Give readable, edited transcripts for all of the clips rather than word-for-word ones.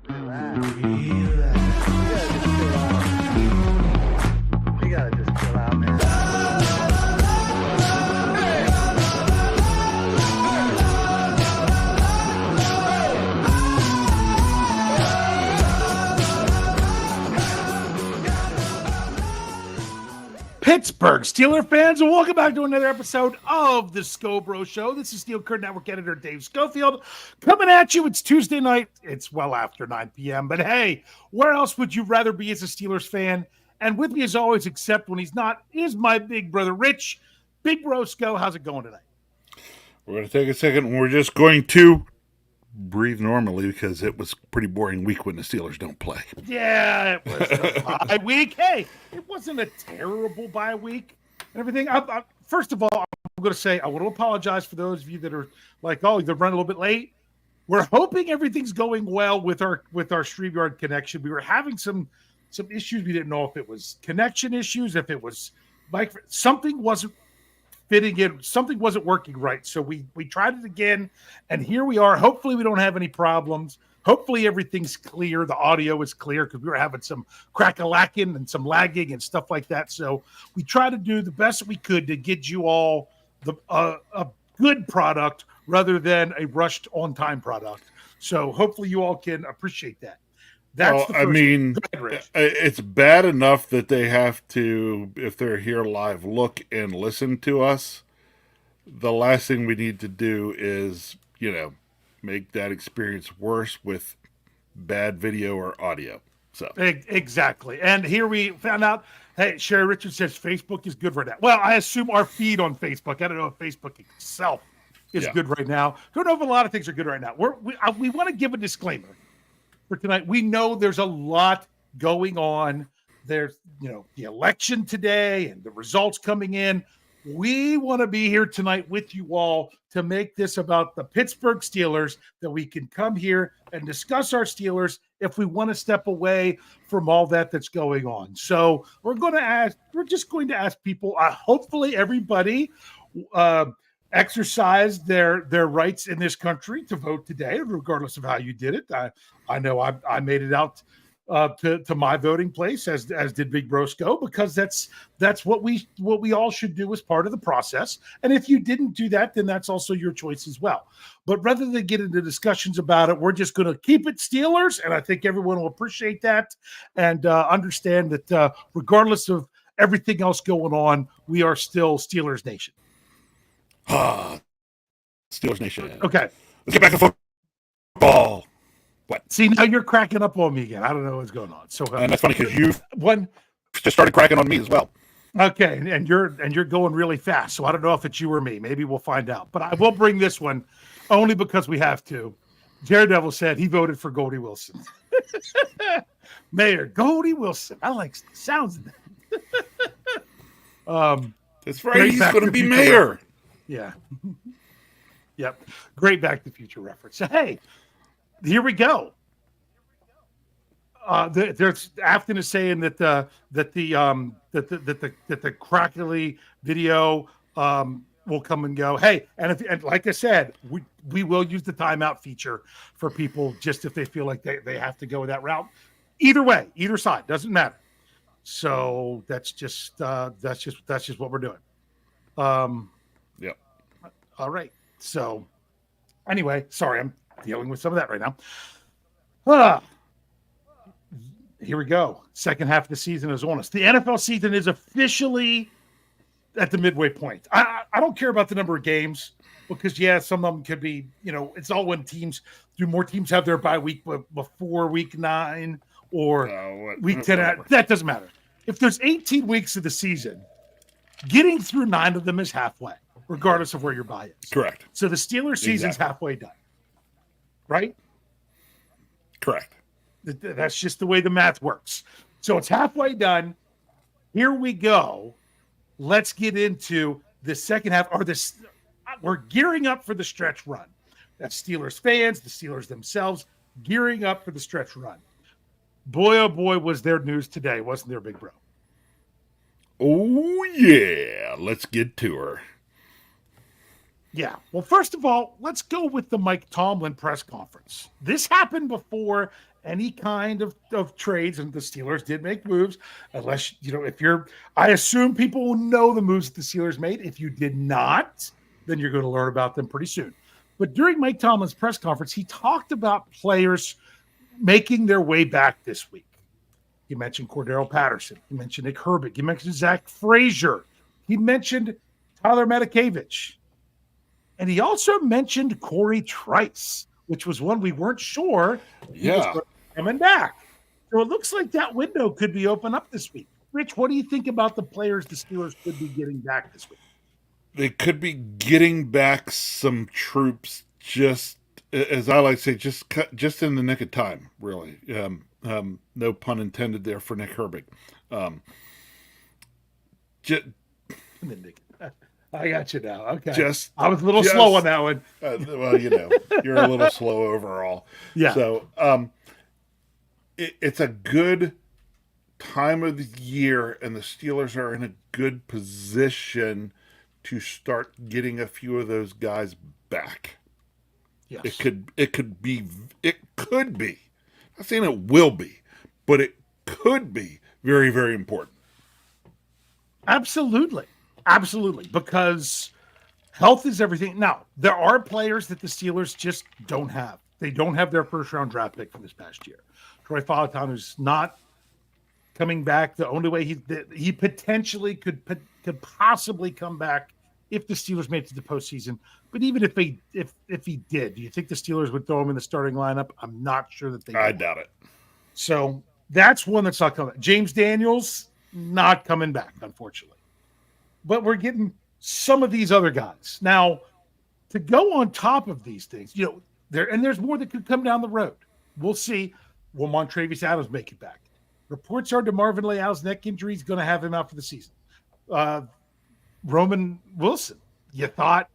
Relax. You gotta just chill out, man. Pittsburgh Steeler fans, and welcome back to another episode of the Scho Bro Show. This is Steel Curtain Network editor Dave Schofield coming at you. It's Tuesday night. It's well after 9 p.m. But hey, where else would you rather be as a Steelers fan? And with me as always, except when he's not, is my big brother Rich. Big Bro Scho, how's it going tonight? We're going to take a second and we're just going to breathe normally because it was a pretty boring week when the Steelers don't play. Yeah, it was a bye week. Hey, it wasn't a terrible bye week and everything. First of all, I'm going to say I want to apologize for those of you that are like, oh, they're running a little bit late. We're hoping everything's going well with our StreamYard connection. We were having some issues. We didn't know if it was connection issues, if it was like something wasn't fitting in, something wasn't working right. So we tried it again, and here we are. Hopefully we don't have any problems. Hopefully everything's clear. The audio is clear because we were having some crack-a-lacking and some lagging and stuff like that. So we tried to do the best we could to get you all a good product rather than a rushed on-time product. So hopefully you all can appreciate that. That's it's bad enough that they have to, if they're here live, look and listen to us. The last thing we need to do is, make that experience worse with bad video or audio. So exactly. And here we found out, hey, Sherry Richards says Facebook is good right now. Well, I assume our feed on Facebook. I don't know if Facebook itself is good right now. Don't know if a lot of things are good right now. We want to give a disclaimer for tonight. We know there's a lot going on. There's, the election today and the results coming in. We want to be here tonight with you all to make this about the Pittsburgh Steelers, that we can come here and discuss our Steelers if we want to step away from all that's going on. So we're just going to ask people, hopefully everybody exercised their rights in this country to vote today, regardless of how you did it. I know I made it out to my voting place, as did Big Bro Scho, because that's what we all should do as part of the process. And if you didn't do that, then that's also your choice as well. But rather than get into discussions about it, we're just going to keep it Steelers, and I think everyone will appreciate that and understand that regardless of everything else going on, we are still Steelers Nation. Steelers Nation. Okay. Let's get back to football. What? See, now you're cracking up on me again. I don't know what's going on. So and that's funny because you just started cracking on me as well. Okay, and you're going really fast. So I don't know if it's you or me. Maybe we'll find out. But I will bring this one only because we have to. Daredevil said he voted for Goldie Wilson. Mayor Goldie Wilson. I like the sounds of that. That's right. He's going to be mayor. Yeah. Yep. Great Back to the Future reference. So, hey, here we go. There's Afton is saying that the crackly video will come and go. Hey, and like I said, we will use the timeout feature for people just if they feel like they have to go that route. Either way, either side, doesn't matter. So that's just what we're doing. Yep. All right. So anyway, sorry, I'm dealing with some of that right now. Here we go. Second half of the season is on us. The NFL season is officially at the midway point. I don't care about the number of games because, some of them could be, it's all when do more teams have their bye week before week 9 or week 10? That doesn't matter. If there's 18 weeks of the season, getting through 9 of them is halfway, regardless of where your bye is. Correct. So the Steelers season's halfway done, right? Correct. That's just the way the math works. So it's halfway done. Here we go. Let's get into the second half. We're gearing up for the stretch run. That's Steelers fans, the Steelers themselves, gearing up for the stretch run. Boy, oh boy, was there news today, wasn't there, Big Bro? Oh, yeah. Let's get to her. Yeah. Well, first of all, let's go with the Mike Tomlin press conference. This happened before any kind of trades, and the Steelers did make moves. Unless, if I assume people will know the moves that the Steelers made. If you did not, then you're going to learn about them pretty soon. But during Mike Tomlin's press conference, he talked about players making their way back this week. He mentioned Cordero Patterson. He mentioned Nick Herbig. He mentioned Zach Frazier. He mentioned Tyler Matakevich. And he also mentioned Corey Trice, which was one we weren't sure he was coming back. So it looks like that window could be open up this week. Rich, what do you think about the players the Steelers could be getting back this week? They could be getting back some troops, just as I like to say, just in the nick of time, really. No pun intended there for Nick Herbig. I got you now. Okay. I was a little slow on that one. Well, you're a little slow overall. Yeah. So it's a good time of the year, and the Steelers are in a good position to start getting a few of those guys back. Yes. It could be. I'm not saying it will be, but it could be very, very important. Absolutely. Because health is everything. Now, there are players that the Steelers just don't have. They don't have their first-round draft pick from this past year. Troy Fautanu is not coming back. The only way he potentially could possibly come back if the Steelers made it to the postseason. But even if he did, do you think the Steelers would throw him in the starting lineup? I'm not sure that they would. I doubt it. So that's one that's not coming. James Daniels, not coming back, unfortunately. But we're getting some of these other guys. Now, to go on top of these things, there's more that could come down the road. We'll see. Will Montravius Adams make it back? Reports are DeMarvin Leal's neck injury is going to have him out for the season. Roman Wilson, you thought,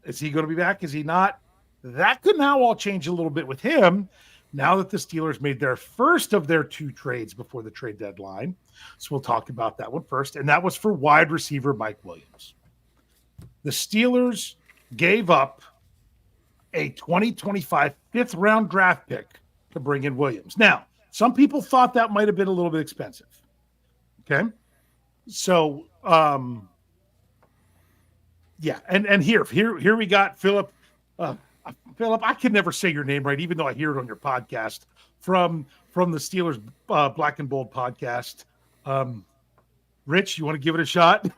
is he going to be back? Is he not? That could now all change a little bit with him now that the Steelers made their first of their 2 trades before the trade deadline. So we'll talk about that one first. And that was for wide receiver Mike Williams. The Steelers gave up a 2025 fifth-round draft pick to bring in Williams. Now, some people thought that might have been a little bit expensive. Okay? So, yeah. And here we got Philip. Philip, I can never say your name right, even though I hear it on your podcast from the Steelers Black and Bold podcast. Rich, you want to give it a shot?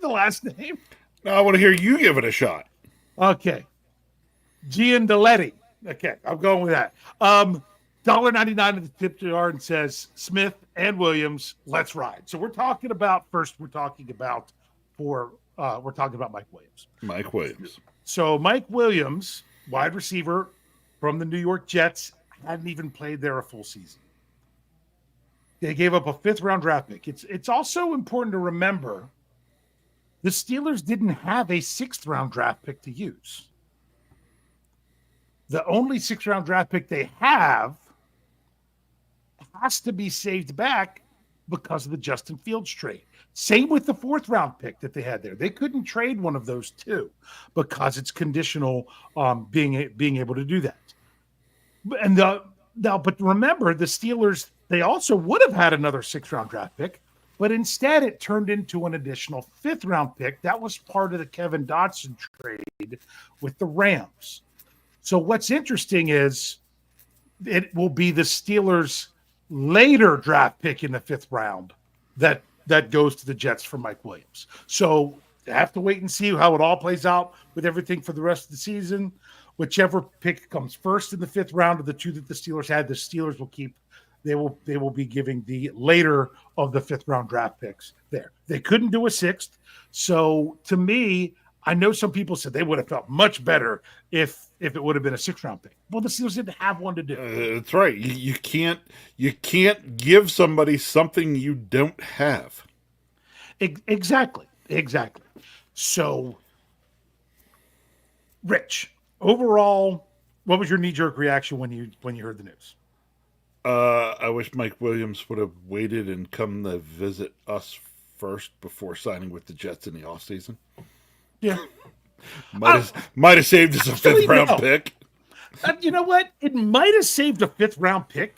The last name? No, I want to hear you give it a shot. Okay. Giandoletti. Okay, I'm going with that. $1.99 at the tip jar and says Smith and Williams, let's ride. So we're talking about Mike Williams. Mike Williams. So Mike Williams, wide receiver from the New York Jets, hadn't even played there a full season. They gave up a 5th-round draft pick. It's also important to remember the Steelers didn't have a 6th-round draft pick to use. The only 6th-round draft pick they have has to be saved back because of the Justin Fields trade. Same with the 4th-round pick that they had there. They couldn't trade one of those 2 because it's conditional being able to do that. But remember, the Steelers, they also would have had another 6th-round draft pick, but instead it turned into an additional 5th-round pick. That was part of the Kevin Dotson trade with the Rams. So what's interesting is it will be the Steelers' later draft pick in the 5th round that goes to the Jets for Mike Williams. So they have to wait and see how it all plays out with everything for the rest of the season. Whichever pick comes first in the 5th round of the 2 that the Steelers had, the Steelers will keep. They will be giving the later of the 5th round draft picks there. They couldn't do a 6th. So to me, I know some people said they would have felt much better if it would have been a 6th round pick. Well, the Steelers didn't have one to do. That's right. You can't give somebody something you don't have. Exactly. So, Rich, overall, what was your knee-jerk reaction when you heard the news? I wish Mike Williams would have waited and come to visit us first before signing with the Jets in the offseason. Yeah. Might have saved us a fifth round no. pick. You know what? It might have saved a fifth round pick,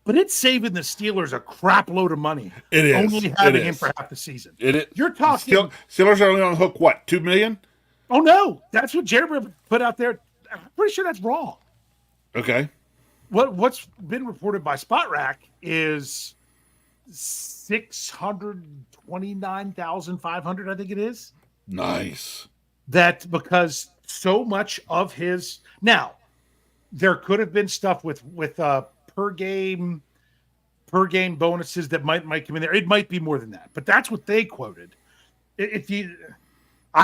but it's saving the Steelers a crap load of money. It is only having him for half the season. You're talking. Steelers are only on the hook. What, $2 million? Oh no, that's what Jared put out there. I'm pretty sure that's wrong. Okay. What's been reported by Spot Rack is 629,500. I think it is. Nice. That because so much of his now, there could have been stuff with per game bonuses that might come in there. It might be more than that, but that's what they quoted. I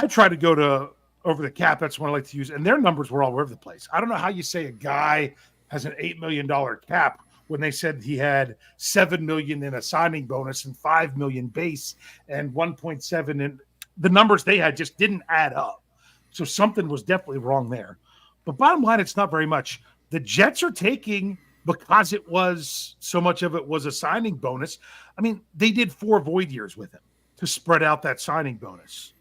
try to go to over the cap. That's what I like to use, and their numbers were all over the place. I don't know how you say a guy has an $8 million cap when they said he had $7 million in a signing bonus and $5 million base and 1.7 in the numbers they had just didn't add up. So something was definitely wrong there. But bottom line, it's not very much. The Jets are taking, because it was so much of it was a signing bonus. I mean, they did 4 void years with him to spread out that signing bonus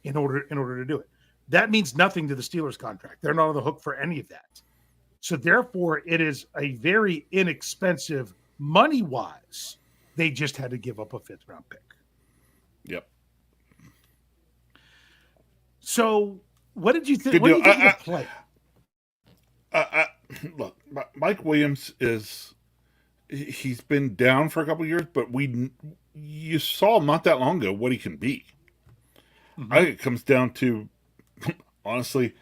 in order to do it. That means nothing to the Steelers contract. They're not on the hook for any of that. So therefore, it is a very inexpensive money-wise. They just had to give up a 5th round pick. Yep. So what did you think? What do you think of the play? Look, Mike Williams he's been down for a couple of years, but you saw not that long ago what he can be. Mm-hmm. I think it comes down to, honestly,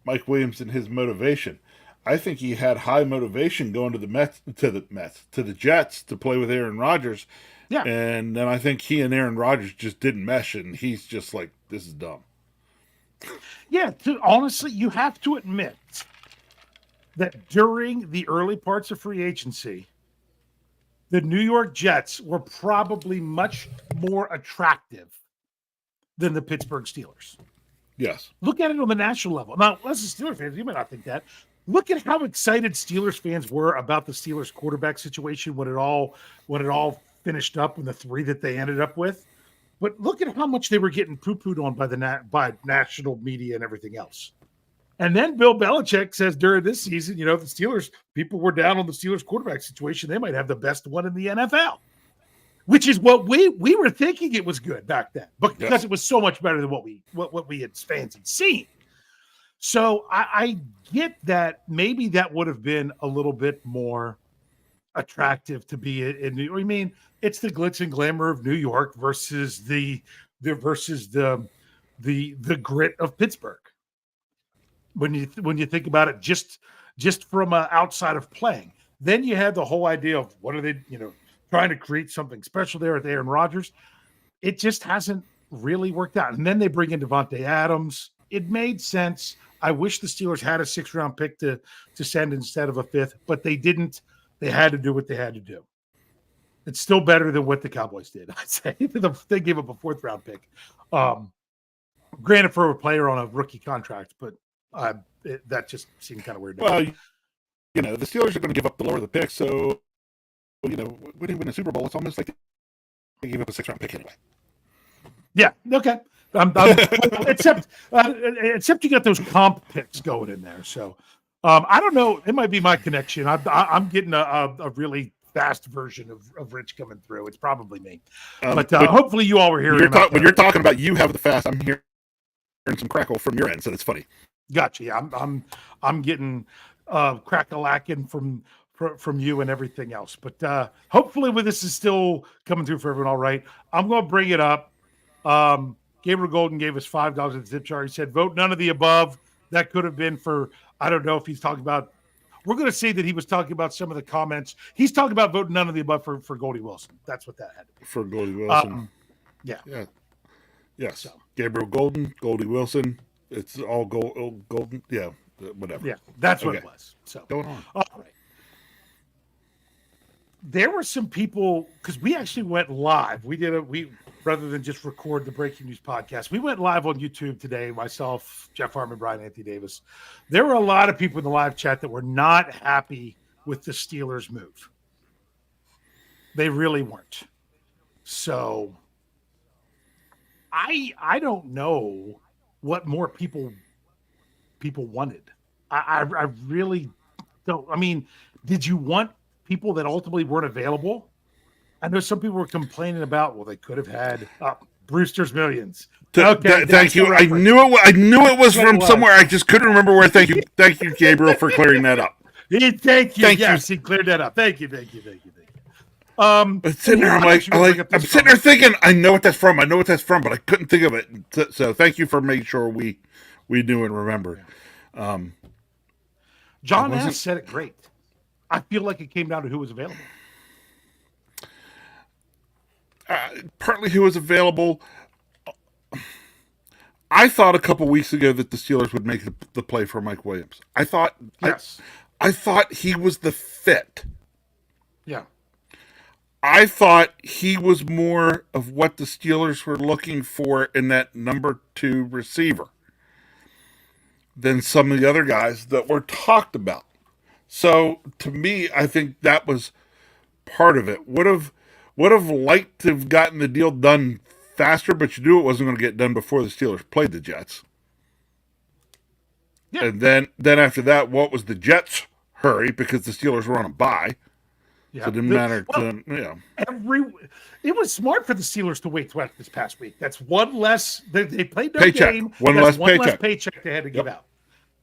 Mike Williams and his motivation. I think he had high motivation going to the Jets to play with Aaron Rodgers. Yeah. And then I think he and Aaron Rodgers just didn't mesh, and he's just like, this is dumb. Yeah, honestly, you have to admit that during the early parts of free agency, the New York Jets were probably much more attractive than the Pittsburgh Steelers. Yes. Look at it on the national level. Now, as a Steelers fans, you might not think that. Look at how excited Steelers fans were about the Steelers quarterback situation when it all finished up and the 3 that they ended up with. But look at how much they were getting poo-pooed on by national media and everything else. And then Bill Belichick says during this season, the Steelers, people were down on the Steelers quarterback situation. They might have the best one in the NFL, which is what we were thinking it was good back then, because it was so much better than what we had fans had seen. So I get that maybe that would have been a little bit more attractive to be in New York. I mean, it's the glitz and glamour of New York versus the grit of Pittsburgh. When you think about it, just from outside of playing, then you had the whole idea of what are they, trying to create something special there with Aaron Rodgers. It just hasn't really worked out. And then they bring in Devontae Adams. It made sense. I wish the Steelers had a 6th round pick to send instead of a 5th, but they didn't. They had to do what they had to do. It's still better than what the Cowboys did, I'd say. They gave up a 4th round pick. Granted, for a player on a rookie contract, but that just seemed kind of weird. Well, the Steelers are going to give up the lower of the pick, so when they win a Super Bowl, it's almost like they gave up a 6th round pick anyway. Yeah. Okay. Except you got those comp picks going in there. So I don't know. It might be my connection. I'm getting a really fast version of Rich coming through. It's probably me. But hopefully you all were hearing. When you're talking about you have the fast, I'm hearing some crackle from your end, so it's funny. Gotcha. Yeah, I'm getting crack-a-lacking from you and everything else. But hopefully this is still coming through for everyone all right. I'm going to bring it up. Gabriel Golden gave us $5 at the tip jar. He said, vote none of the above. That could have been for, I don't know if he's talking about, we're going to say that he was talking about some of the comments. He's talking about voting none of the above for Goldie Wilson. That's what that had to be. For Goldie Wilson. Yeah. Yes. So. Gabriel Golden, Goldie Wilson. It's all Golden. Yeah. Whatever. Yeah. That's what it was. So going on. All right. There were some people, because we actually went live. We rather than just record the Breaking News podcast, we went live on YouTube today. Myself, Jeff Harmon, Brian Anthony Davis. There were a lot of people in the live chat that were not happy with the Steelers' move. They really weren't. So I don't know what more people wanted. I really don't. I mean, did you want people that ultimately weren't available? I know some people were complaining about, well, they could have had Brewster's Millions. Okay, Thank you. I knew it was from somewhere. I just couldn't remember where. Thank you, Gabriel, for clearing that up. Thank you. Yes, he cleared that up. Thank you. But sitting there, I'm sitting there thinking, I know what that's from, but I couldn't think of it. So thank you for making sure we knew and remembered. John S. said it great. I feel like it came down to who was available. Partly who was available. I thought a couple weeks ago that the Steelers would make the play for Mike Williams. I thought he was the fit. Yeah. I thought he was more of what the Steelers were looking for in that number 2 receiver than some of the other guys that were talked about. So to me, I think that was part of it. Would have liked to have gotten the deal done faster, but you knew it wasn't going to get done before the Steelers played the Jets. Yeah. And then after that, what was the Jets' hurry because the Steelers were on a bye. Yeah. So it didn't matter to, it was smart for the Steelers to wait this past week. That's one less. They played their paycheck. game. One less paycheck they had to give out.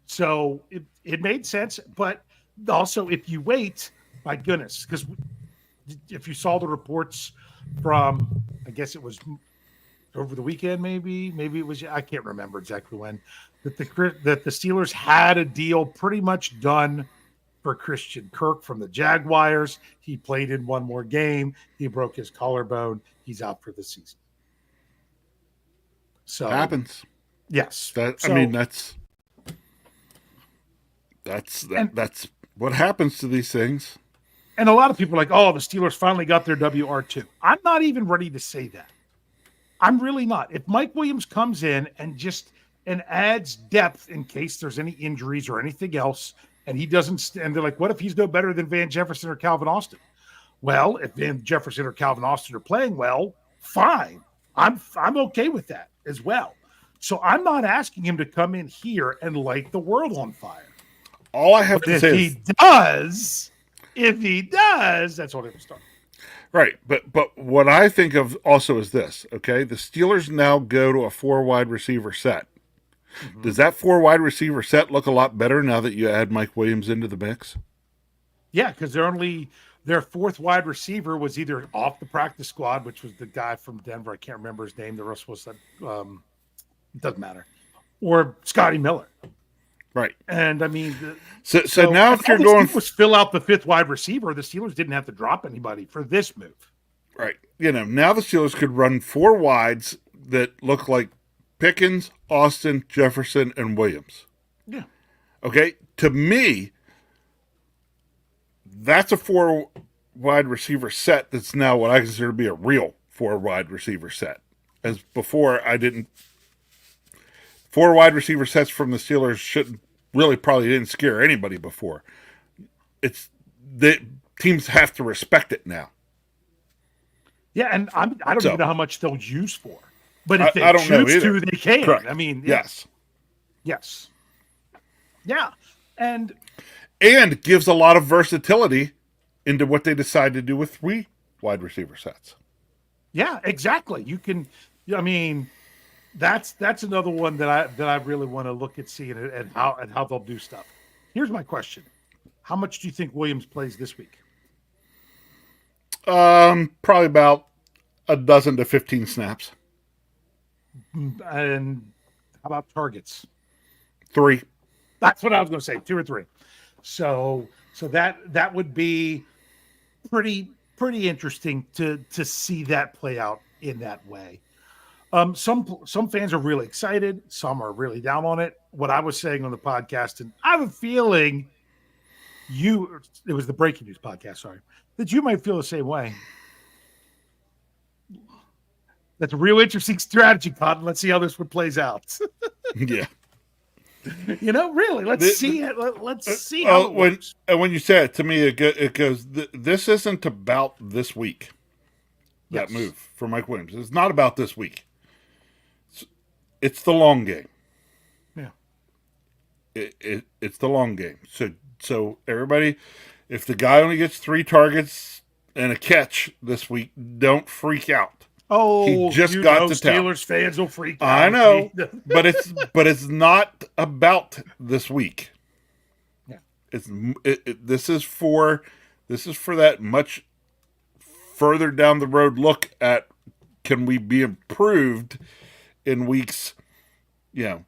So it made sense. But also, if you wait, my goodness, because if you saw the reports from, I guess it was over the weekend, maybe it was, I can't remember exactly when, that the Steelers had a deal pretty much done for Christian Kirk from the Jaguars. He played in one more game. He broke his collarbone. He's out for the season. So happens. Yes. That's what happens to these things. And a lot of people are like, oh, the Steelers finally got their WR2. I'm not even ready to say that. I'm really not. If Mike Williams comes in and adds depth in case there's any injuries or anything else, and he doesn't, and they're like, what if he's no better than Van Jefferson or Calvin Austin? Well, if Van Jefferson or Calvin Austin are playing well, fine. I'm okay with that as well. So I'm not asking him to come in here and light the world on fire. All I have to say is, if he does, that's what it will start. Right, but what I think of also is this, okay? The Steelers now go to a 4 wide receiver set. Mm-hmm. Does that 4 wide receiver set look a lot better now that you add Mike Williams into the mix? Yeah, because their 4th wide receiver was either off the practice squad, which was the guy from Denver. I can't remember his name. The rest was it doesn't matter, or Scotty Miller. Right. And I mean, so now if you're going was fill out the 5th wide receiver, the Steelers didn't have to drop anybody for this move. Right. Now the Steelers could run 4 wides that look like Pickens, Austin, Jefferson, and Williams. Yeah. Okay. To me, that's a 4 wide receiver set that's now what I consider to be a real 4 wide receiver set. As before, I didn't. 4 wide receiver sets from the Steelers probably didn't scare anybody before. It's the teams have to respect it now. Yeah, and I don't even know how much they'll use for. But if they choose to, they can. Correct. I mean, yes. Yeah. And gives a lot of versatility into what they decide to do with 3 wide receiver sets. Yeah, exactly. You can, I mean, that's another one that I really want to look at seeing and how they'll do stuff. Here's my question. How much do you think Williams plays this week? Probably about 12 to 15 snaps. And how about targets? 3. That's what I was going to say, 2 or 3. So that would be pretty interesting to see that play out in that way. Some fans are really excited, some are really down on it. What I was saying on the podcast, and I have a feeling it was the Breaking News podcast, sorry, that you might feel the same way. That's a real interesting strategy, Cotton. Let's see how this one plays out. Yeah. Really, let's see it. Let's see how it works. When you say it to me, it goes, this isn't about this week. That move for Mike Williams. It's not about this week. It's the long game. It's the long game. So everybody, if the guy only gets 3 targets and a catch this week, don't freak out. Oh, he just got to town. Steelers fans will freak out. I know, but it's not about this week. Yeah. This is for that much further down the road look at, can we be improved in weeks, 12,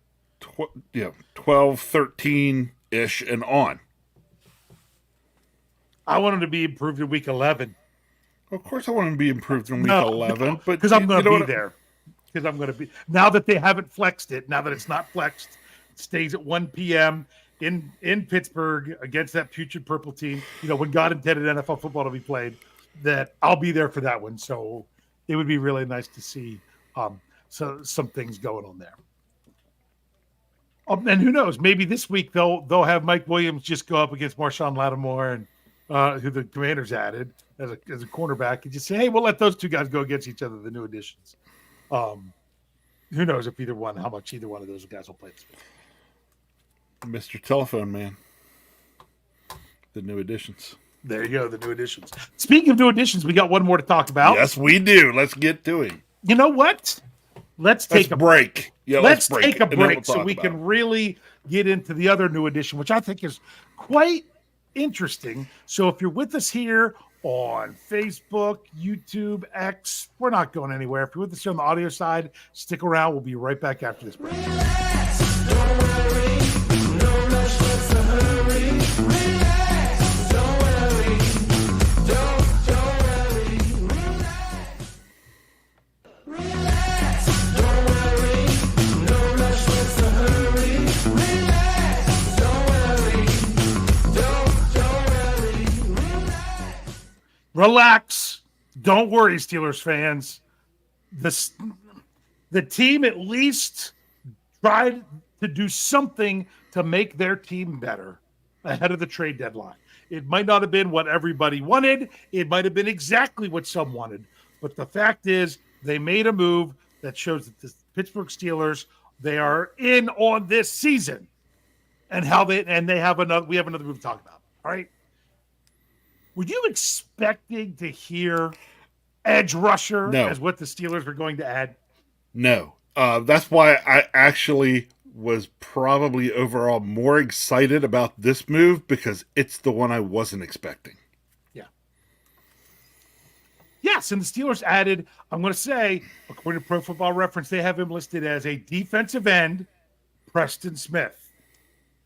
13 ish and on. I want him to be improved in week 11. Of course, I want him to be improved in week 11, but because I'm going to be there. Because I'm going to be, now that they haven't flexed it. Now that it's not flexed, it stays at 1 p.m. in Pittsburgh against that putrid purple team. When God intended NFL football to be played, that I'll be there for that one. So it would be really nice to see some things going on there. And who knows? Maybe this week they'll have Mike Williams just go up against Marshawn Lattimore and who the Commanders added as a cornerback, and just say, hey, we'll let those two guys go against each other, the new additions. Who knows if how much either one of those guys will play this week. Mr. Telephone Man. The new additions. There you go, the new additions. Speaking of new additions, we got one more to talk about. Yes, we do. Let's get to it. You know what? Let's take a break. Yeah, let's take a break so we can can really get into the other new addition, which I think is quite interesting. So if you're with us here on Facebook, YouTube, X, we're not going anywhere. If you're with us here on the audio side, stick around. We'll be right back after this break. Relax, don't worry, no rush, what's the hurry? Relax, don't worry, don't worry, relax, don't worry, no rush, what's the hurry? Relax, don't worry, don't worry, Relax. Don't worry, Steelers fans. The team at least tried to do something to make their team better ahead of the trade deadline. It might not have been what everybody wanted. It might have been exactly what some wanted. But the fact is, they made a move that shows that the Pittsburgh Steelers, they are in on this season. And we have another move to talk about. All right. Were you expecting to hear edge rusher as what the Steelers were going to add? No. That's why I actually was probably overall more excited about this move, because it's the one I wasn't expecting. Yeah. Yes, and the Steelers added, I'm going to say, according to Pro Football Reference, they have him listed as a defensive end, Preston Smith.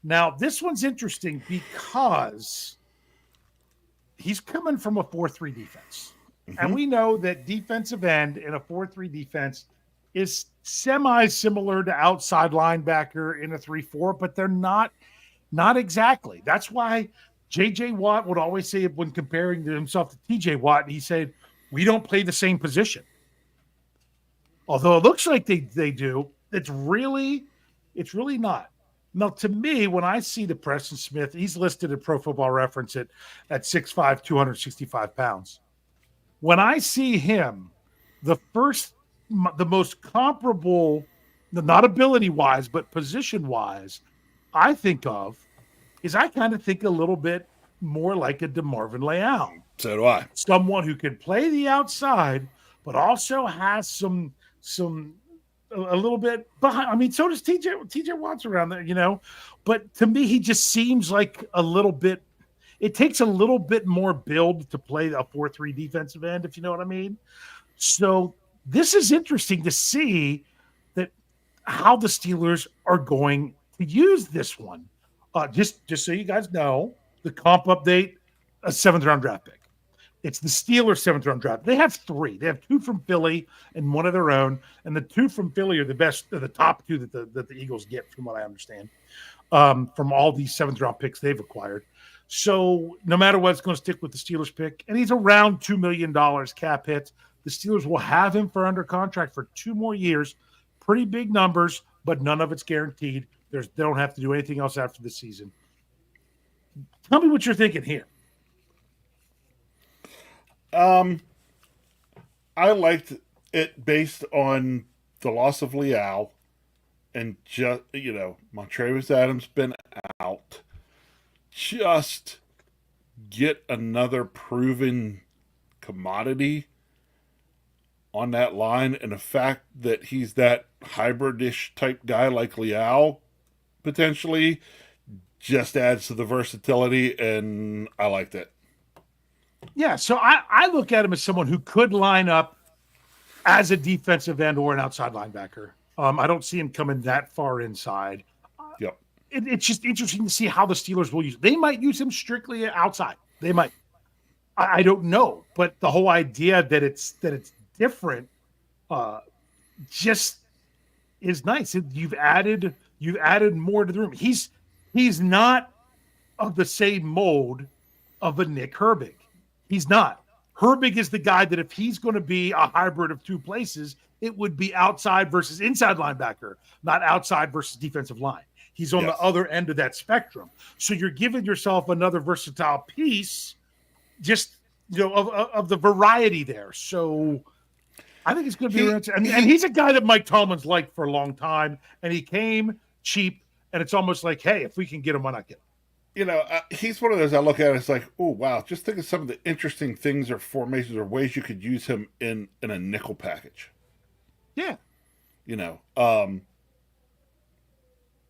Now, this one's interesting because he's coming from a 4-3 defense. Mm-hmm. And we know that defensive end in a 4-3 defense is semi-similar to outside linebacker in a 3-4, but they're not exactly. That's why J.J. Watt would always say, when comparing himself to T.J. Watt, he said, we don't play the same position. Although it looks like they do, it's really not. Now, to me, when I see the Preston Smith, he's listed at Pro Football Reference at 6'5", 265 pounds. When I see him, the most comparable, not ability-wise, but position-wise, I kind of think a little bit more like a DeMarvin Leal. So do I. Someone who can play the outside, but also has some a little bit behind. I mean, so does TJ Watt's around there, But to me, he just seems like a little bit. It takes a little bit more build to play a 4-3 defensive end, if you know what I mean. So this is interesting to see that how the Steelers are going to use this one. Just so you guys know, the comp update, a 7th-round draft pick. It's the Steelers' 7th-round draft. They have 3. They have 2 from Philly and 1 of their own. And the 2 from Philly are the top 2 that the Eagles get, from what I understand, from all these 7th-round picks they've acquired. So no matter what, it's going to stick with the Steelers pick. And he's around $2 million cap hit. The Steelers will have him under contract for 2 more years. Pretty big numbers, but none of it's guaranteed. They don't have to do anything else after the season. Tell me what you're thinking here. I liked it based on the loss of Leal, and just Montravius Adams been out. Just get another proven commodity on that line, and the fact that he's that hybridish type guy like Liao potentially just adds to the versatility, and I liked it. Yeah, so I look at him as someone who could line up as a defensive end or an outside linebacker. I don't see him coming that far inside. Yep. It's just interesting to see how the Steelers will use. They might use him strictly outside. They might. I don't know, but the whole idea that it's different, just is nice. You've added more to the room. He's not of the same mold of a Nick Herbig. He's not. Herbig is the guy that if he's going to be a hybrid of two places, it would be outside versus inside linebacker, not outside versus defensive line. He's on the other end of that spectrum. So you're giving yourself another versatile piece, just of the variety there. So I think it's going to be and he's a guy that Mike Tomlin's liked for a long time, and he came cheap, and it's almost like, hey, if we can get him, why not get him? He's one of those I look at. It's like, oh wow, just think of some of the interesting things or formations or ways you could use him in a nickel package. Yeah,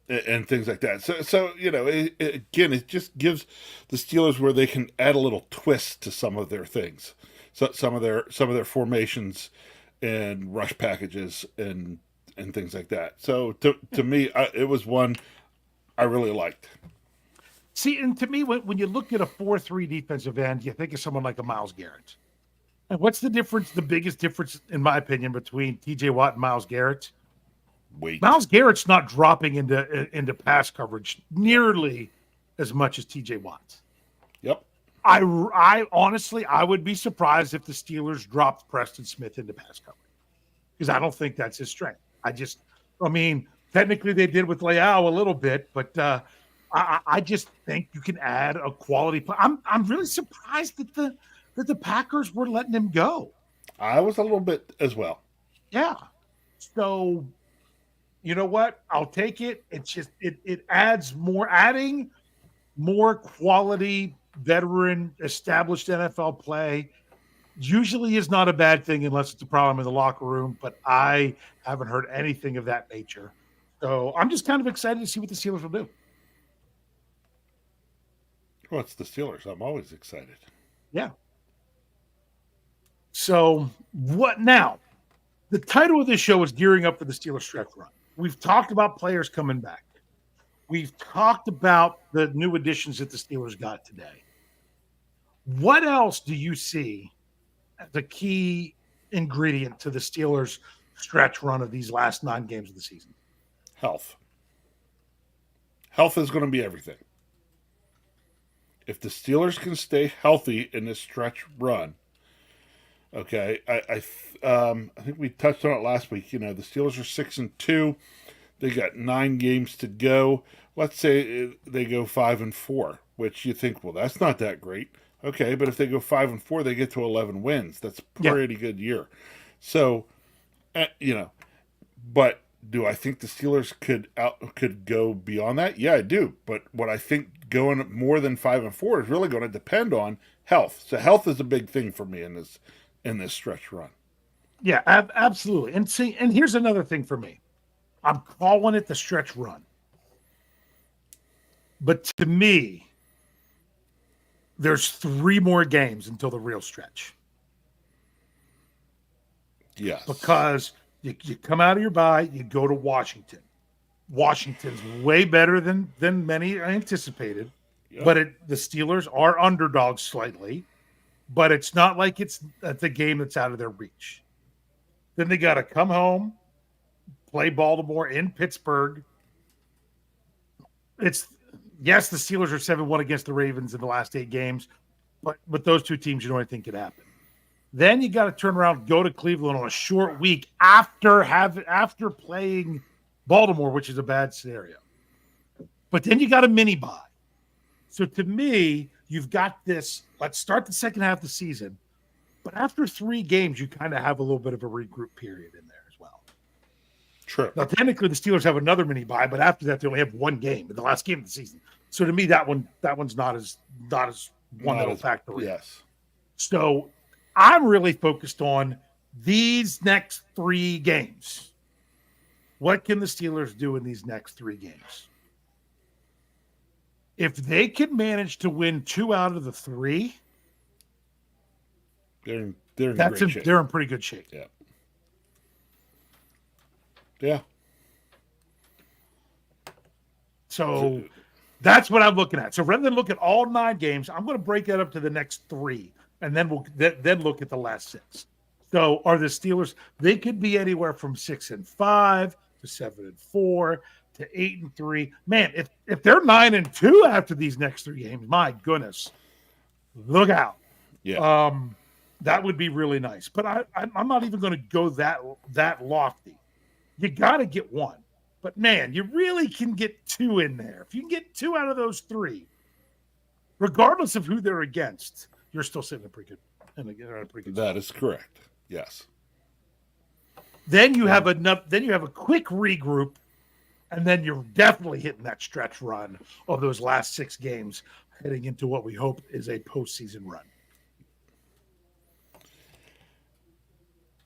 and things like that. So again, it just gives the Steelers where they can add a little twist to some of their things, so some of their formations and rush packages and things like that. So to me, it was one I really liked. See, and to me, when you look at a 4-3 defensive end, you think of someone like a Myles Garrett. And what's the difference? The biggest difference, in my opinion, between T.J. Watt and Myles Garrett? Myles Garrett's not dropping into pass coverage nearly as much as T.J. Watt. Yep. I honestly, I would be surprised if the Steelers dropped Preston Smith into pass coverage, because I don't think that's his strength. Technically they did with Leao a little bit, but I just think you can add a quality play. I'm really surprised that the Packers were letting him go. I was a little bit as well. Yeah. So, you know what? I'll take it. It's just it adds more, adding more quality, veteran, established NFL play usually is not a bad thing unless it's a problem in the locker room, but I haven't heard anything of that nature. So I'm just kind of excited to see what the Steelers will do. Well, it's the Steelers. I'm always excited. Yeah. So what now? The title of this show is Gearing Up for the Steelers Stretch Run. We've talked about players coming back. We've talked about the new additions that the Steelers got today. What else do you see as the key ingredient to the Steelers stretch run of these last 9 games of the season? Health. Health is going to be everything. If the Steelers can stay healthy in this stretch run, okay, I think we touched on it last week. The Steelers are 6-2. They got 9 games to go. Let's say they go 5-4, which you think, well, that's not that great. Okay, but if they go 5-4, they get to 11 wins. That's a pretty good year. So, but do I think the Steelers could go beyond that? Yeah, I do. But what I think going more than 5-4 is really going to depend on health. So health is a big thing for me in this stretch run. Yeah, absolutely. And here's another thing for me. I'm calling it the stretch run. But to me, there's 3 more games until the real stretch. Yes. Because you come out of your bye, you go to Washington. Washington's way better than many anticipated. Yep. But the Steelers are underdogs slightly. But it's not like it's the game that's out of their reach. Then they got to come home, play Baltimore in Pittsburgh. The Steelers are 7-1 against the Ravens in the last 8 games, but with those 2 teams, you know anything could happen. Then you got to turn around, go to Cleveland on a short week after playing Baltimore, which is a bad scenario. But then you got a mini bye. So to me, you've got this. Let's start the second half of the season, but after 3 games, you kind of have a little bit of a regroup period in there as well. True. Now, technically, the Steelers have another mini bye, but after that, they only have one game, the last game of the season. So to me, that one's not as one that'll factor in. Yes. So I'm really focused on these next 3 games. What can the Steelers do in these next 3 games? If they can manage to win 2 out of the 3, they're in great shape. They're in pretty good shape. Yeah. Yeah. So that's what I'm looking at. So rather than look at all 9 games, I'm going to break that up to the next 3, and then we'll then look at the last 6. So are the Steelers? They could be anywhere from 6-5 to 7-4 to 8-3. Man, if they're 9-2 after these next 3 games, my goodness, look out. Yeah. That would be really nice. But I'm not even going to go that lofty. You got to get 1. But, man, you really can get 2 in there. If you can get 2 out of those 3, regardless of who they're against, you're still sitting in a pretty good That is correct. Yes. Then you have a quick regroup, and then you're definitely hitting that stretch run of those last 6 games, heading into what we hope is a postseason run.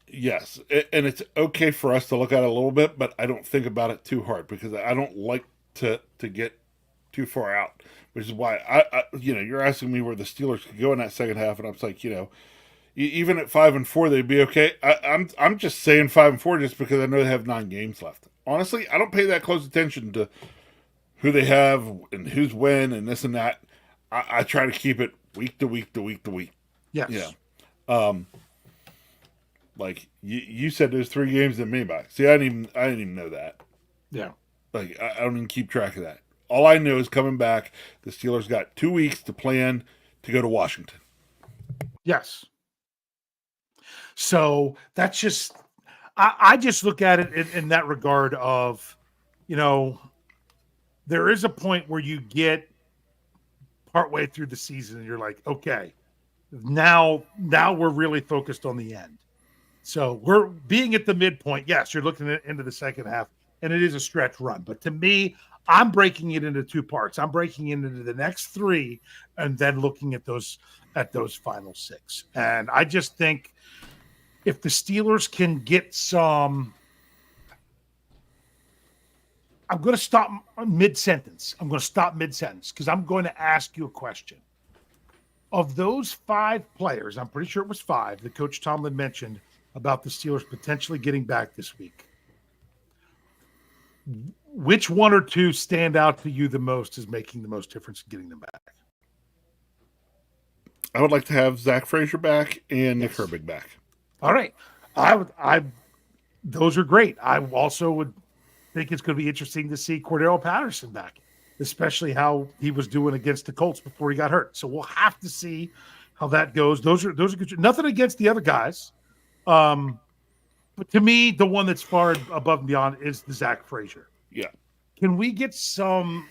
Yes, and it's okay for us to look at it a little bit, but I don't think about it too hard because I don't like to get too far out, which is why I you're asking me where the Steelers could go in that second half, and I'm like, even at 5-4, they'd be okay. I'm just saying 5-4 just because I know they have 9 games left. Honestly, I don't pay that close attention to who they have and who's when and this and that. I try to keep it week to week to week to week. Yes. Yeah. Like you said, there's 3 games that made by. See, I didn't even know that. Yeah. Like I don't even keep track of that. All I know is coming back, the Steelers got 2 weeks to plan to go to Washington. Yes. So that's just, I just look at it in that regard of, there is a point where you get partway through the season and you're like, okay, now we're really focused on the end. So we're being at the midpoint. Yes, you're looking into the second half, and it is a stretch run. But to me, I'm breaking it into 2 parts. I'm breaking it into the next 3, and then looking at those final 6. And I just think if the Steelers can get some, I'm going to stop mid-sentence. Because I'm going to ask you a question. Of those 5 players, I'm pretty sure it was 5 that Coach Tomlin mentioned about the Steelers potentially getting back this week. Which 1 or 2 stand out to you the most as making the most difference in getting them back? I would like to have Zach Frazier back and Nick Herbig back. All right. Those are great. I also would think it's going to be interesting to see Cordero Patterson back, especially how he was doing against the Colts before he got hurt. So we'll have to see how that goes. Those are good. Nothing against the other guys. But to me, the one that's far above and beyond is the Zach Frazier. Yeah. Can we get some,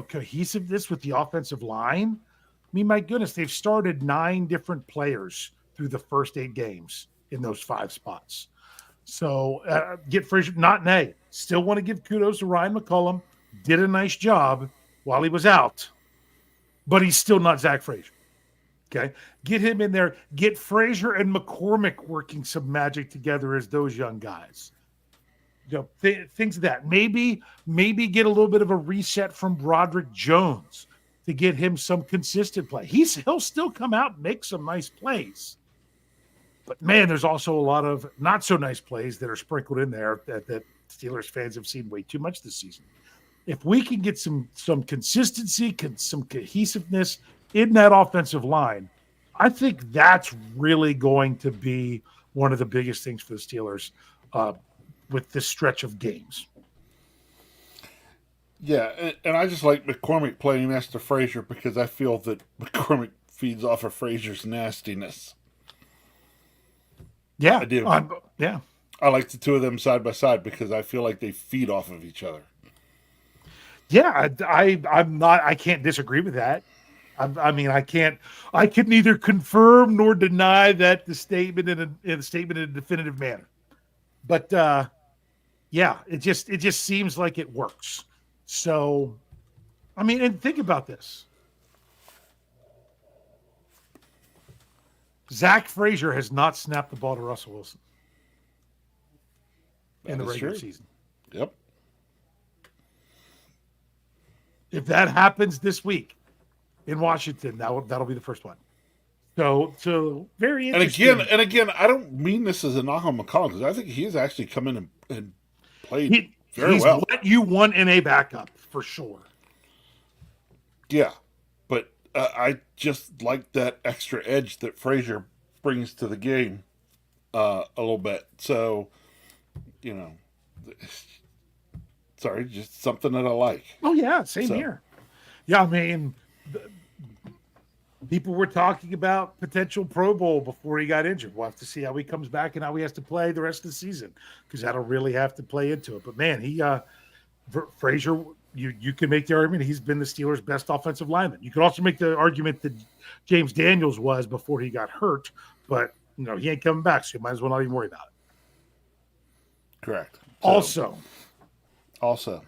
cohesiveness with the offensive line? I mean, my goodness, they've started 9 different players through the first 8 games in those 5 spots. So get Frazier, not nay. Still want to give kudos to Ryan McCullum. Did a nice job while he was out, but he's still not Zach Frazier. Okay, get him in there. Get Frazier and McCormick working some magic together as those young guys. Things of that. Maybe get a little bit of a reset from Broderick Jones to get him some consistent play. He'll still come out and make some nice plays. But, man, there's also a lot of not so nice plays that are sprinkled in there that Steelers fans have seen way too much this season. If we can get some consistency, some cohesiveness in that offensive line, I think that's really going to be one of the biggest things for the Steelers with this stretch of games. Yeah, and I just like McCormick playing next to Frazier because I feel that McCormick feeds off of Frazier's nastiness. Yeah, I do. Yeah, I like the 2 of them side by side because I feel like they feed off of each other. Yeah, I can't disagree with that. I can neither confirm nor deny that the statement in a definitive manner. But Yeah, it just seems like it works. So, I mean, and think about this. Zach Frazier has not snapped the ball to Russell Wilson in the That is regular true. season. Yep. If that happens this week in Washington, that'll be the first one. So very And interesting. again, I don't mean this as a knock on McCollum because I think he's actually come in and played very he's well. what you want in a backup for sure. Yeah, but I just like that extra edge that Frazier brings to the game a little bit. So, you know, sorry, just something that I like. Oh yeah, same So- here. Yeah, I mean, people were talking about potential Pro Bowl before he got injured. We'll have to see how he comes back and how he has to play the rest of the season because that'll really have to play into it. But man, Frazier, you can make the argument he's been the Steelers' best offensive lineman. You could also make the argument that James Daniels was before he got hurt, but he ain't coming back, so you might as well not even worry about it. Correct. So, Also,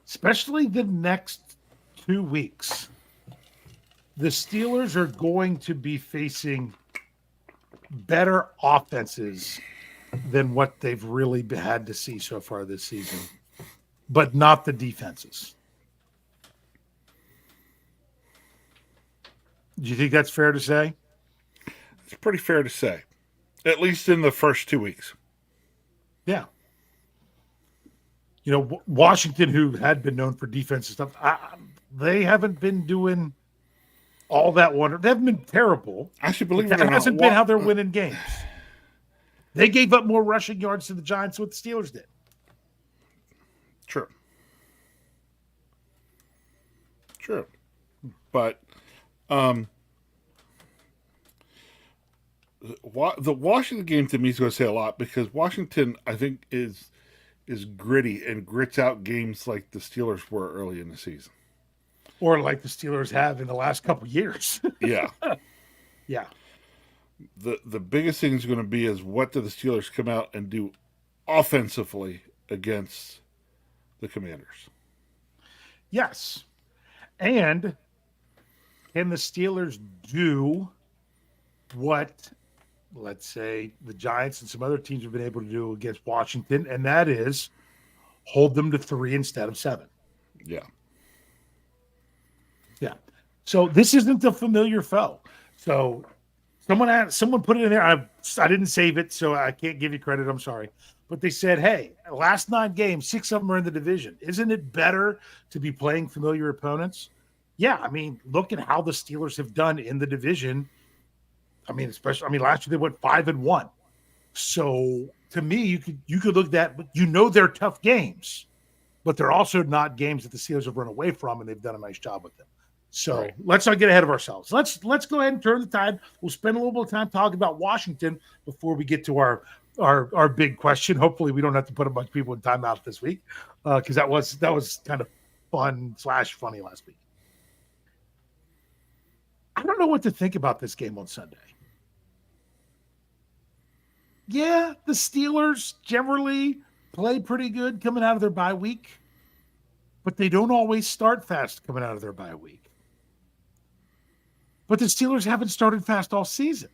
especially the next 2 weeks, the Steelers are going to be facing better offenses than what they've really had to see so far this season, but not the defenses. Do you think that's fair to say? it's pretty fair to say, at least in the first 2 weeks. Yeah. Washington, who had been known for defensive stuff, they haven't been doing all that wonderful. They haven't been terrible. Actually, believe it That or not, hasn't been how they're winning games. They gave up more rushing yards to the Giants than what the Steelers did. True. But the Washington game to me is going to say a lot because Washington, I think, is gritty and grits out games like the Steelers were early in the season. Or like the Steelers have in the last couple of years. Yeah. Yeah. The biggest thing is going to be is what do the Steelers come out and do offensively against the Commanders? Yes. And can the Steelers do what, let's say, the Giants and some other teams have been able to do against Washington, and that is hold them to 3 instead of 7. Yeah. Yeah. So this isn't a familiar foe. So someone put it in there. I didn't save it, so I can't give you credit. I'm sorry. But they said, hey, last 9 games, 6 of them are in the division. Isn't it better to be playing familiar opponents? Yeah, I mean, look at how the Steelers have done in the division. I mean, last year they went 5-1. So to me, you could look at that, but they're tough games, but they're also not games that the Steelers have run away from, and they've done a nice job with them. So Right. Let's not get ahead of ourselves. Let's go ahead and turn the tide. We'll spend a little bit of time talking about Washington before we get to our big question. Hopefully, we don't have to put a bunch of people in timeout this week because that was kind of fun/funny last week. I don't know what to think about this game on Sunday. Yeah, the Steelers generally play pretty good coming out of their bye week, but they don't always start fast coming out of their bye week. But the Steelers haven't started fast all season.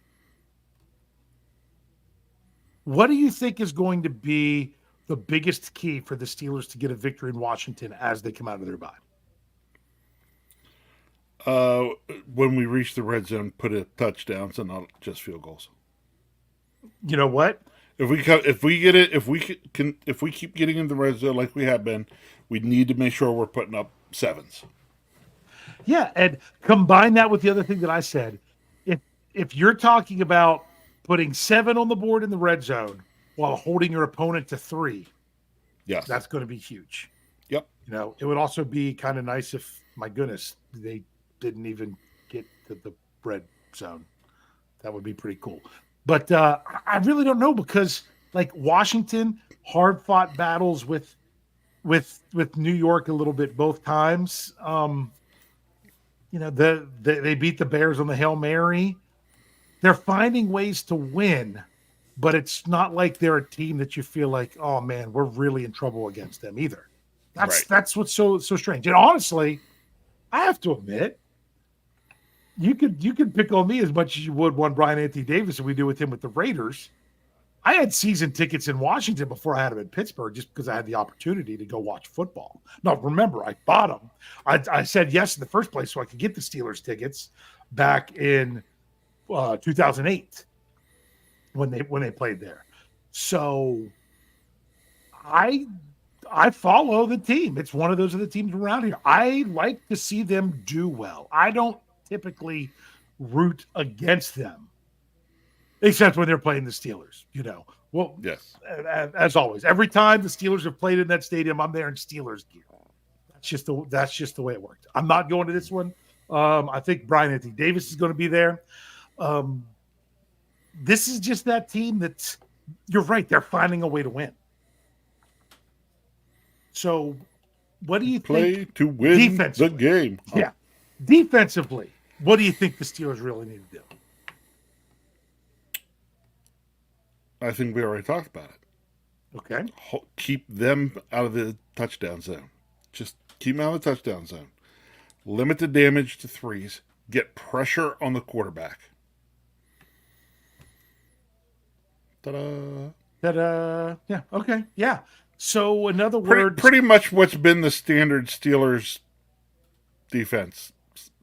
What do you think is going to be the biggest key for the Steelers to get a victory in Washington as they come out of their bye? When we reach the red zone, put it touchdowns and not just field goals. You know what? If we keep getting in the red zone like we have been, we need to make sure we're putting up 7s. Yeah, and combine that with the other thing that I said. If you're talking about putting 7 on the board in the red zone while holding your opponent to 3, Yes. that's going to be huge. Yep. It would also be kind of nice if, my goodness, they didn't even get to the red zone. That would be pretty cool. But I really don't know because, like, Washington, hard-fought battles with New York a little bit both times. They beat the Bears on the Hail Mary. They're finding ways to win, but it's not like they're a team that you feel like, oh man, we're really in trouble against them either. That's what's so strange. And honestly, I have to admit, you could pick on me as much as you would one Brian Anthony Davis and we do with him with the Raiders. I had season tickets in Washington before I had them in Pittsburgh just because I had the opportunity to go watch football. No, remember, I bought them. I said yes in the first place so I could get the Steelers tickets back in 2008 when they played there. So I follow the team. It's one of those other teams around here. I like to see them do well. I don't typically root against them. Except when they're playing the Steelers, Well, Yes. as always, every time the Steelers have played in that stadium, I'm there in Steelers gear. That's just the way it worked. I'm not going to this one. I think Brian Anthony Davis is going to be there. This is just that team that's. You're right. They're finding a way to win. So, what do you Play think? to win the defensively? game. Yeah, defensively, what do you think the Steelers really need to do? I think we already talked about it. Okay. Keep them out of the touchdown zone. Just keep them out of the touchdown zone. Limit the damage to threes. Get pressure on the quarterback. Ta-da. That yeah, okay, yeah. So in other Pretty, words, pretty much what's been the standard Steelers defense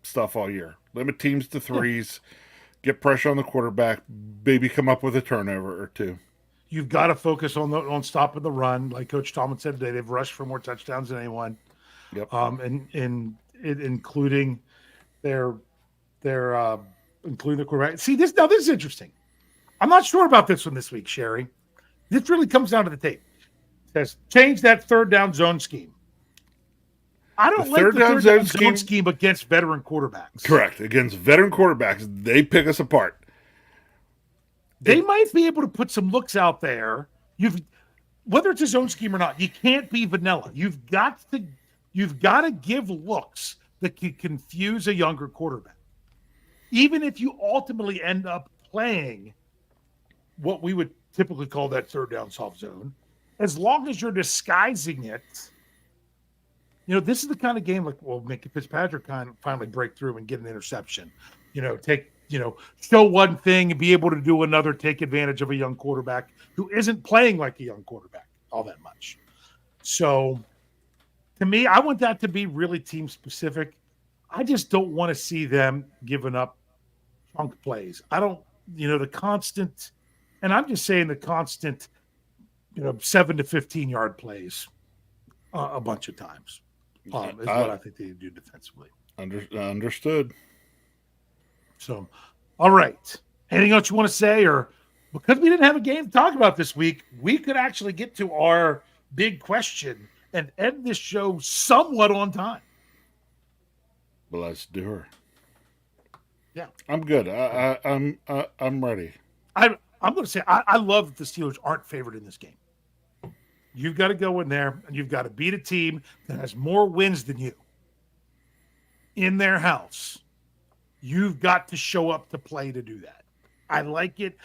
stuff all year. Limit teams to threes. Get pressure on the quarterback. Maybe come up with a turnover or two. you've got to focus on stopping the run. Like Coach Tomlin said today, they've rushed for more touchdowns than anyone. Yep. And including their including the quarterback. See this is interesting. I'm not sure about this one this week, Sherry. This really comes down to the tape. It says change that third down zone scheme. I don't like the third down zone scheme against veteran quarterbacks. Correct. Against veteran quarterbacks, they pick us apart. They might be able to put some looks out there. Whether it's a zone scheme or not, you can't be vanilla. You've got to give looks that can confuse a younger quarterback. Even if you ultimately end up playing what we would typically call that third down soft zone, as long as you're disguising it, this is the kind of game like, well, make Fitzpatrick finally break through and get an interception. Show one thing and be able to do another, take advantage of a young quarterback who isn't playing like a young quarterback all that much. So to me, I want that to be really team specific. I just don't want to see them giving up chunk plays. I don't, the constant, and I'm just saying the constant, 7 to 15 yard plays a bunch of times is what I think they do defensively. Understood. So, all right. Anything else you want to say? Or because we didn't have a game to talk about this week, we could actually get to our big question and end this show somewhat on time. Well, let's do her. Yeah. I'm good. I'm ready. I'm going to say I love that the Steelers aren't favored in this game. You've got to go in there and you've got to beat a team that has more wins than you in their house. You've got to show up to play to do that. I like it.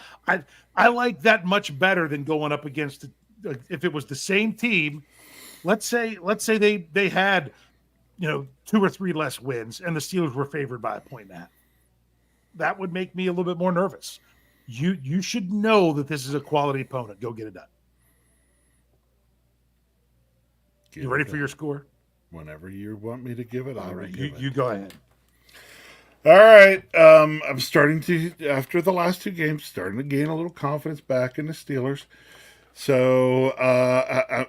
I like that much better than going up against if it was the same team. Let's say they had 2 or 3 less wins and the Steelers were favored by 1.5. That would make me a little bit more nervous. You should know that this is a quality opponent. Go get it done. You ready for your score? Whenever you want me to give it, all right. You go ahead. All right. I'm starting to, after the last 2 games, starting to gain a little confidence back in the Steelers. So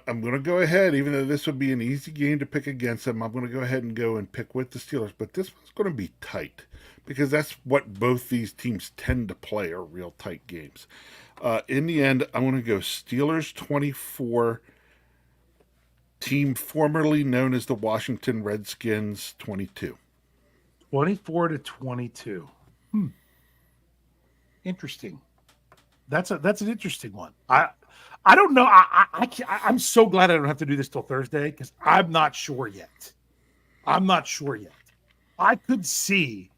I'm going to go ahead, even though this would be an easy game to pick against them, I'm going to go ahead and go and pick with the Steelers. But this one's going to be tight because that's what both these teams tend to play, are real tight games. In the end, I'm going to go Steelers 24, team formerly known as the Washington Redskins 22. 24-22. Interesting. That's an interesting one. I don't know. I'm so glad I don't have to do this till Thursday because I'm not sure yet. I could see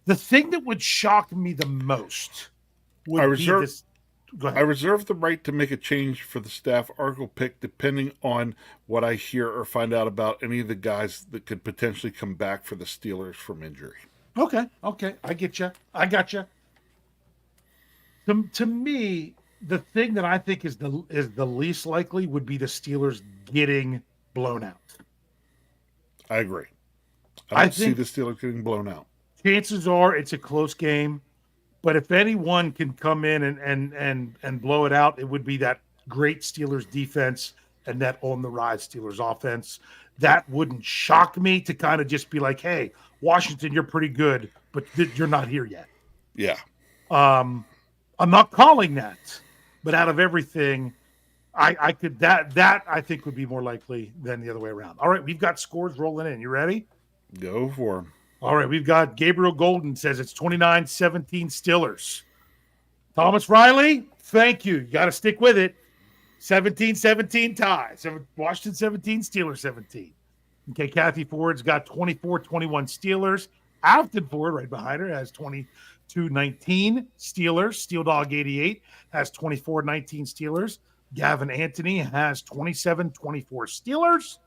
the thing that would shock me the most would be this. Go I ahead. reserve the right to make a change for the staff article pick depending on what I hear or find out about any of the guys that could potentially come back for the Steelers from injury. Okay. I get you. I got you. To me, the thing that I think is the least likely would be the Steelers getting blown out. I agree. I I don't see think- the Steelers getting blown out. Chances are it's a close game, but if anyone can come in and blow it out, it would be that great Steelers defense and that on the rise Steelers offense. That wouldn't shock me to kind of just be like, hey, Washington, you're pretty good, but you're not here yet. Yeah. I'm not calling that, but out of everything, I could that I think would be more likely than the other way around. All right, we've got scores rolling in. You ready? Go for him. All right, we've got Gabriel Golden says it's 29-17 Steelers. Thomas Riley, thank you. You got to stick with it. 17-17 tie. Washington 17, Steelers 17. Okay, Kathy Ford's got 24-21 Steelers. Afton Ford, right behind her, has 22-19 Steelers. Steel Dog 88 has 24-19 Steelers. Gavin Anthony has 27-24 Steelers.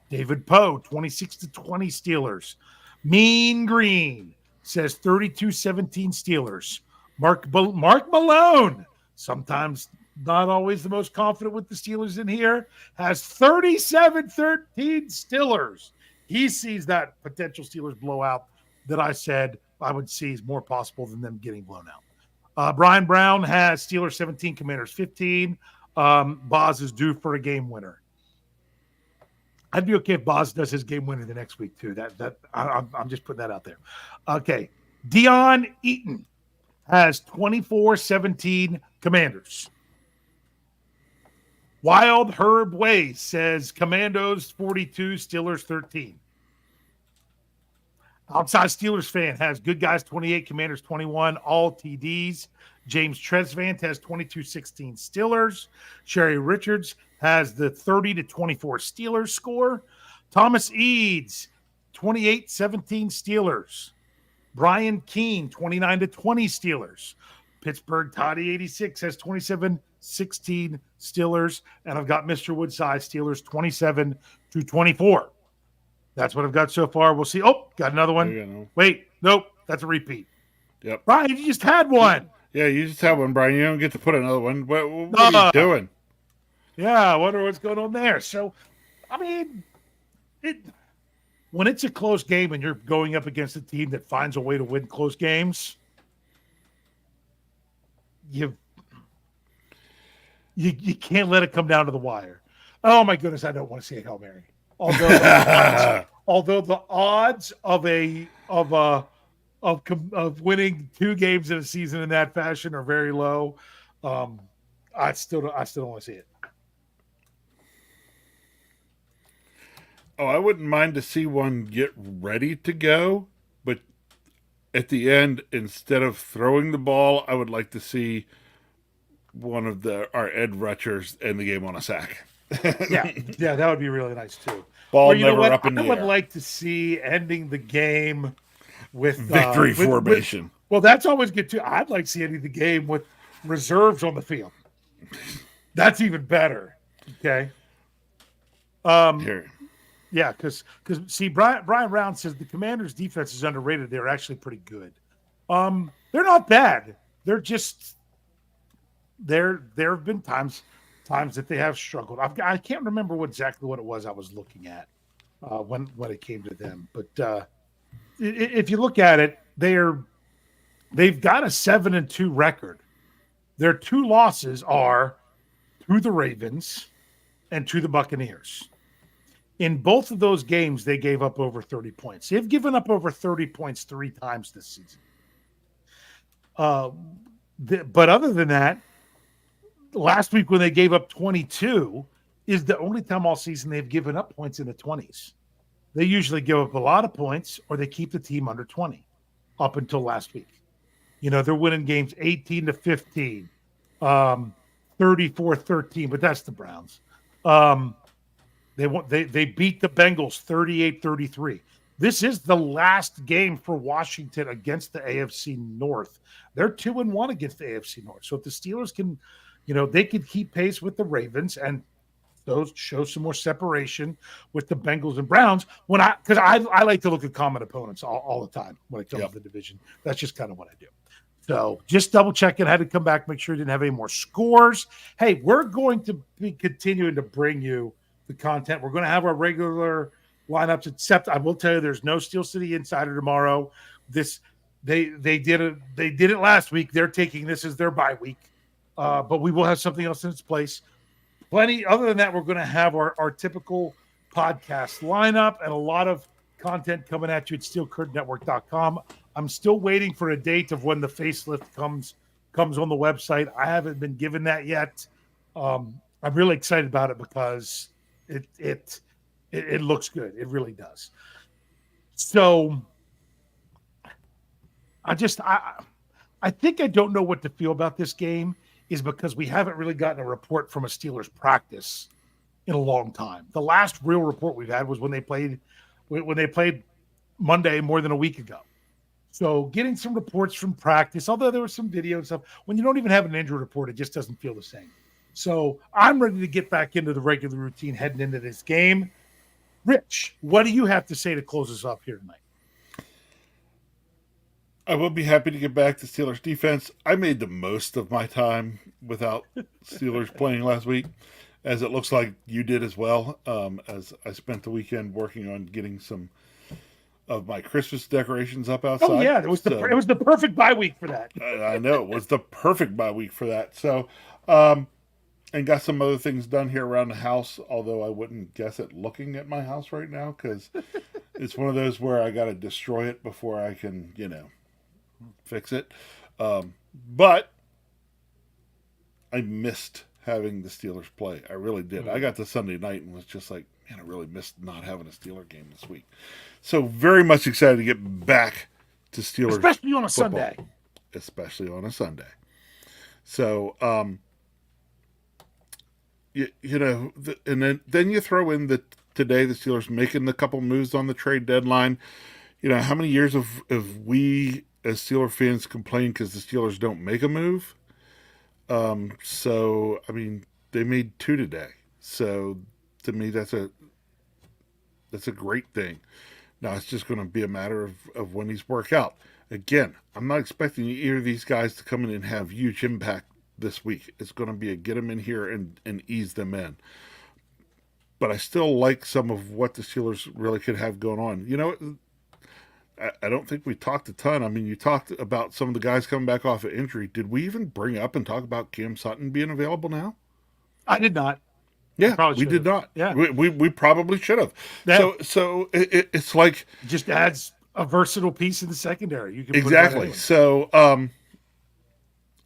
David Poe, 26-20 Steelers. Mean Green says 32-17 Steelers. Mark Malone, sometimes not always the most confident with the Steelers in here, has 37-13 Steelers. He sees that potential Steelers blowout that I said I would see is more possible than them getting blown out. Brian Brown has Steelers 17, Commanders 15. Boz is due for a game winner. I'd be okay if Boz does his game winner the next week too. I'm just putting that out there. Okay, Dion Eaton has 24-17 Commanders. Wild Herb Way says Commandos 42, Steelers 13. Outside Steelers fan has Good Guys 28, Commanders 21, all TDs. James Tresvant has 22-16 Steelers. Sherry Richards has the 30-24 Steelers score. Thomas Eads, 28-17 Steelers. Brian Keene, 29-20 Steelers. Pittsburgh Toddy 86 has 27-16 Steelers. And I've got Mr. Woodside Steelers 27-24. That's what I've got so far. We'll see. Oh, got another one. There you go. Wait, nope, that's a repeat. Yep. Brian, you just had one. Yeah, you just have one, Brian. You don't get to put another one. What are you doing? Yeah, I wonder what's going on there. So, I mean, when it's a close game and you're going up against a team that finds a way to win close games, you can't let it come down to the wire. Oh my goodness, I don't want to see a Hail Mary. Although the odds of winning 2 games in a season in that fashion are very low, I still don't want to see it. Oh, I wouldn't mind to see one get ready to go, but at the end, instead of throwing the ball, I would like to see one of our Ed Rutgers end the game on a sack. Yeah, that would be really nice too. Ball Or you know never what? up in the I would air. like to see ending the game with Victory formation. Well, that's always good too. I'd like to see ending the game with reserves on the field. That's even better. Okay. Here. Yeah, because see, Brian Brown says the Commanders' defense is underrated. They're actually pretty good. They're not bad. They're just there have been times that they have struggled. I can't remember exactly what it was I was looking at when it came to them. But if you look at it, they've got a 7-2 record. Their 2 losses are to the Ravens and to the Buccaneers. In both of those games, they gave up over 30 points. They've given up over 30 points 3 times this season. But other than that, last week when they gave up 22 is the only time all season they've given up points in the 20s. They usually give up a lot of points or they keep the team under 20 up until last week. You know, they're winning games 18-15, 34-13, but that's the Browns. They beat the Bengals 38-33. This is the last game for Washington against the AFC North. They're 2-1 against the AFC North. So if the Steelers can they could keep pace with the Ravens and those show some more separation with the Bengals and Browns. Because I like to look at common opponents all the time when it comes to the division. That's just kind of what I do. So just double checking. Had to come back, make sure you didn't have any more scores. Hey, we're going to be continuing to bring you the content. We're going to have our regular lineups, except I will tell you there's no Steel City Insider tomorrow. They did it last week. They're taking this as their bye week. But we will have something else in its place. Plenty. Other than that, we're going to have our typical podcast lineup and a lot of content coming at you at steelcurtainnetwork.com. I'm still waiting for a date of when the facelift comes on the website. I haven't been given that yet. I'm really excited about it because it looks good. It really does. So I think I don't know what to feel about this game is because we haven't really gotten a report from a Steelers practice in a long time. The last real report we've had was when they played Monday more than a week ago. So getting some reports from practice, although there was some video and stuff, when you don't even have an injury report, it just doesn't feel the same. So I'm ready to get back into the regular routine heading into this game. Rich, what do you have to say to close us off here tonight? I will be happy to get back to Steelers defense. I made the most of my time without Steelers playing last week, as it looks like you did as well, as I spent the weekend working on getting some of my Christmas decorations up outside. Oh, yeah. It was the perfect bye week for that. I know. It was the perfect bye week for that. So, and got some other things done here around the house, although I wouldn't guess at looking at my house right now because it's one of those where I got to destroy it before I can, fix it. But I missed having the Steelers play. I really did. I got to Sunday night and was just like, man, I really missed not having a Steeler game this week. So very much excited to get back to Steelers. Especially on a football. Sunday. Especially on a Sunday. So, and then you throw in that today the Steelers making the couple moves on the trade deadline. How many years have we as Steeler fans complained because the Steelers don't make a move? So, I mean, they made 2 today. So, to me, that's a great thing. Now, it's just going to be a matter of when these work out. Again, I'm not expecting either of these guys to come in and have huge impact this week. It's going to be a get them in here and ease them in. But I still like some of what the Steelers really could have going on. I don't think we talked a ton. I mean, you talked about some of the guys coming back off of injury. Did we even bring up and talk about Cam Sutton being available now? I did not. Yeah, we did not. Yeah, we probably should have. Yeah. So it's like it just adds a versatile piece in the secondary. You can exactly. Put so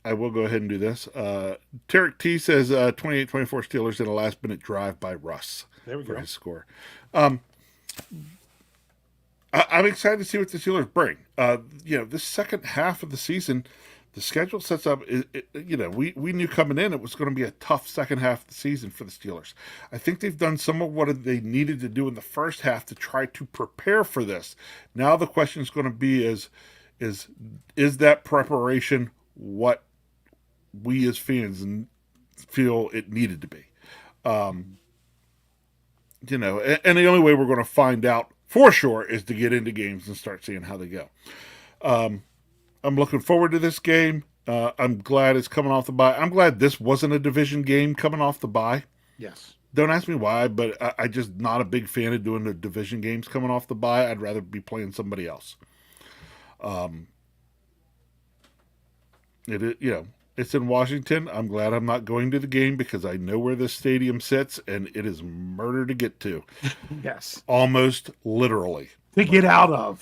I will go ahead and do this. Tarek T says 28-24 Steelers in a last-minute drive by Russ. There we go. His score. I'm excited to see what the Steelers bring. This second half of the season, the schedule sets up. We knew coming in it was going to be a tough second half of the season for the Steelers. I think they've done some of what they needed to do in the first half to try to prepare for this. Now the question is going to be: is that preparation what we as fans feel it needed to be? And the only way we're going to find out for sure is to get into games and start seeing how they go. I'm looking forward to this game. I'm glad it's coming off the bye. I'm glad this wasn't a division game coming off the bye. Yes. Don't ask me why, but I just not a big fan of doing the division games coming off the bye. I'd rather be playing somebody else. It's in Washington. I'm glad I'm not going to the game because I know where this stadium sits, and it is murder to get to. Yes. Almost literally. To get out of.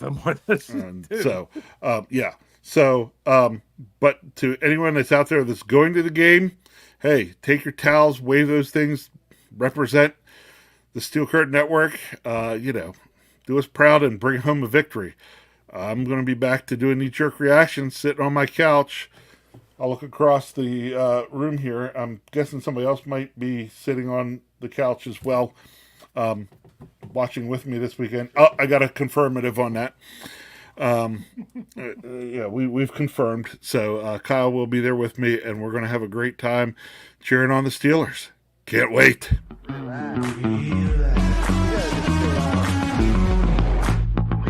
But to anyone that's out there that's going to the game, hey, take your towels, wave those things, represent the Steel Curtain Network, do us proud and bring home a victory. I'm going to be back to doing knee-jerk reactions, sitting on my couch. I'll look across the room here. I'm guessing somebody else might be sitting on the couch as well, watching with me this weekend. Oh, I got a confirmative on that. Yeah, we've confirmed. So Kyle will be there with me, and we're going to have a great time cheering on the Steelers. Can't wait. You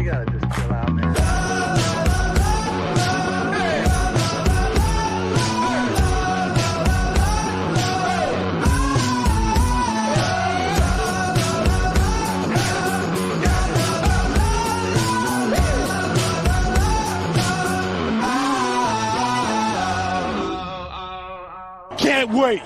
gotta just chill out, man. Can't wait.